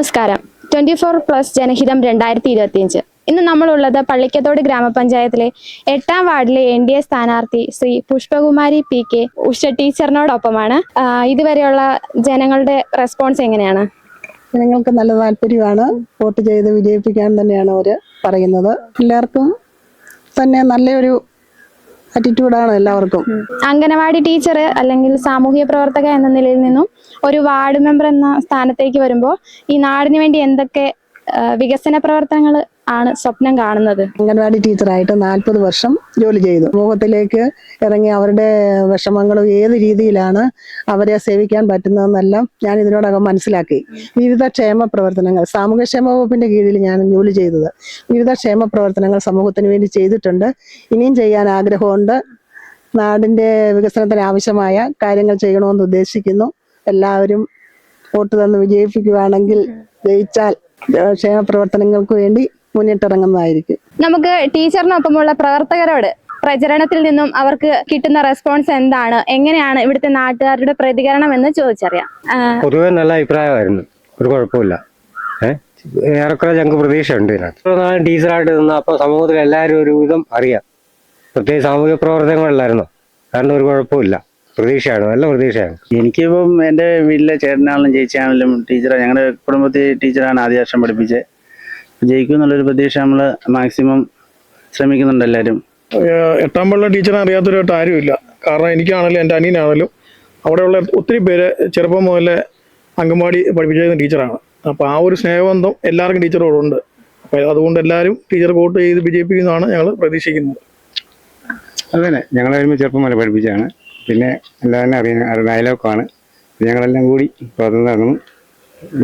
നമസ്കാരം. 24+ ജനഹിതം 2025. ഇന്ന് നമ്മളുള്ളത് പള്ളിക്കത്തോട് ഗ്രാമപഞ്ചായത്തിലെ 8ാം വാർഡിലെ NDA സ്ഥാനാർത്ഥി ശ്രീ പുഷ്പകുമാരി PK ഉഷ ടീച്ചറിനോടൊപ്പമാണ്. ഇതുവരെയുള്ള ജനങ്ങളുടെ റെസ്പോൺസ് എങ്ങനെയാണ്? ജനങ്ങൾക്ക് നല്ല താല്പര്യമാണ്. വോട്ട് ചെയ്ത് വിജയിപ്പിക്കാൻ തന്നെയാണ് അവർ പറയുന്നത്. എല്ലാവർക്കും തന്നെ നല്ലൊരു ആറ്റിറ്റ്യൂഡാണ് എല്ലാവർക്കും. അംഗനവാടി ടീച്ചർ അല്ലെങ്കിൽ സാമൂഹ്യ പ്രവർത്തക എന്ന നിലയിൽ നിന്നും ഒരു വാർഡ് മെമ്പർ എന്ന സ്ഥാനത്തേക്ക് വരുമ്പോൾ ഈ നാടിന് വേണ്ടി എന്തൊക്കെ വികസന പ്രവർത്തനങ്ങൾ ആണ് സ്വപ്നം കാണുന്നത്? അംഗനവാടി ടീച്ചറായിട്ട് 40 വർഷം ജോലി ചെയ്തു. സമൂഹത്തിലേക്ക് ഇറങ്ങി അവരുടെ വിഷമങ്ങളും ഏത് രീതിയിലാണ് അവരെ സേവിക്കാൻ പറ്റുന്നതെന്നെല്ലാം ഞാൻ ഇതിനോടകം മനസ്സിലാക്കി. വിവിധ ക്ഷേമ പ്രവർത്തനങ്ങൾ സാമൂഹ്യക്ഷേമ വകുപ്പിന്റെ കീഴിൽ ഞാൻ ജോലി ചെയ്തത്. വിവിധ ക്ഷേമ പ്രവർത്തനങ്ങൾ സമൂഹത്തിന് വേണ്ടി ചെയ്തിട്ടുണ്ട്. ഇനിയും ചെയ്യാൻ ആഗ്രഹമുണ്ട്. നാടിന്റെ വികസനത്തിന് ആവശ്യമായ കാര്യങ്ങൾ ചെയ്യണമെന്ന് ഉദ്ദേശിക്കുന്നു. എല്ലാവരും വോട്ട് തന്ന് വിജയിപ്പിക്കുകയാണെങ്കിൽ ജയിച്ചാൽ ക്ഷേമ പ്രവർത്തനങ്ങൾക്ക് വേണ്ടി മുന്നിട്ടിറങ്ങുന്നതായിരിക്കും. നമുക്ക് ടീച്ചറിനൊപ്പമുള്ള പ്രവർത്തകരോട് പ്രചരണത്തിൽ നിന്നും അവർക്ക് കിട്ടുന്ന റെസ്പോൺസ് എന്താണ്, എങ്ങനെയാണ് ഇവിടുത്തെ നാട്ടുകാരുടെ പ്രതികരണം എന്ന് ചോദിച്ചറിയാം. പൊതുവെ നല്ല അഭിപ്രായമായിരുന്നു, ഒരു കുഴപ്പമില്ല. ഏറെക്കുറെ ഞങ്ങൾക്ക് പ്രതീക്ഷയുണ്ട് ഇതിനകത്ത്. ടീച്ചറായിട്ട് നിന്ന അപ്പോൾ സമൂഹത്തിൽ എല്ലാവരും ഒരു വിധം അറിയാം. പ്രത്യേകിച്ച് സാമൂഹിക പ്രവർത്തനങ്ങളല്ലായിരുന്നോ, കാരണം ഒരു കുഴപ്പമില്ല. പ്രതീക്ഷയാണ്, നല്ല പ്രതീക്ഷയാണ്. എനിക്കിപ്പം എൻ്റെ വീട്ടിലെ ചേട്ടനാണെങ്കിലും ചേച്ചിയാണെങ്കിലും ടീച്ചറാണ്. ഞങ്ങളുടെ കുടുംബത്തിൽ ടീച്ചറാണ് ആദ്യ വർഷം പഠിപ്പിച്ചത്. ജയിക്കും എന്നുള്ളൊരു പ്രതീക്ഷ നമ്മൾ മാക്സിമം ശ്രമിക്കുന്നുണ്ട് എല്ലാവരും. 8ാം പള്ള ടീച്ചറെ അറിയാത്തൊരായിട്ട് ആരുമില്ല. കാരണം എനിക്കാണെങ്കിലും എൻ്റെ അനിയനാണെങ്കിലും അവിടെയുള്ള ഒത്തിരി പേര് ചെറുപ്പം മുതലേ അംഗൻവാടി പഠിപ്പിച്ചിരുന്ന ടീച്ചറാണ്. അപ്പോൾ ആ ഒരു സ്നേഹബന്ധം എല്ലാവർക്കും ടീച്ചറോടുണ്ട്. അപ്പോൾ അതുകൊണ്ട് എല്ലാവരും ടീച്ചർ വോട്ട് ചെയ്ത് വിജയിപ്പിക്കുന്നതാണ് ഞങ്ങൾ പ്രതീക്ഷിക്കുന്നത്. അതുതന്നെ, ഞങ്ങളെ ചെറുപ്പം മുതലേ പഠിപ്പിച്ചാണ്. പിന്നെ എല്ലാവരും അറിയുന്ന ഡയലോഗാണ്. ഞങ്ങളെല്ലാം കൂടി പ്രവർത്തനം.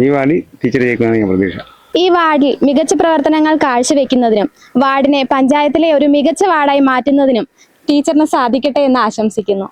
ഈ വാർഡിൽ ടീച്ചർ ജയിക്കുമെന്ന് ഞാൻ പ്രതീക്ഷ. ഈ വാർഡിൽ മികച്ച പ്രവർത്തനങ്ങൾ കാഴ്ചവെക്കുന്നതിനും വാർഡിനെ പഞ്ചായത്തിലെ ഒരു മികച്ച വാർഡായി മാറ്റുന്നതിനും ടീച്ചറിന് സാധിക്കട്ടെ എന്ന് ആശംസിക്കുന്നു.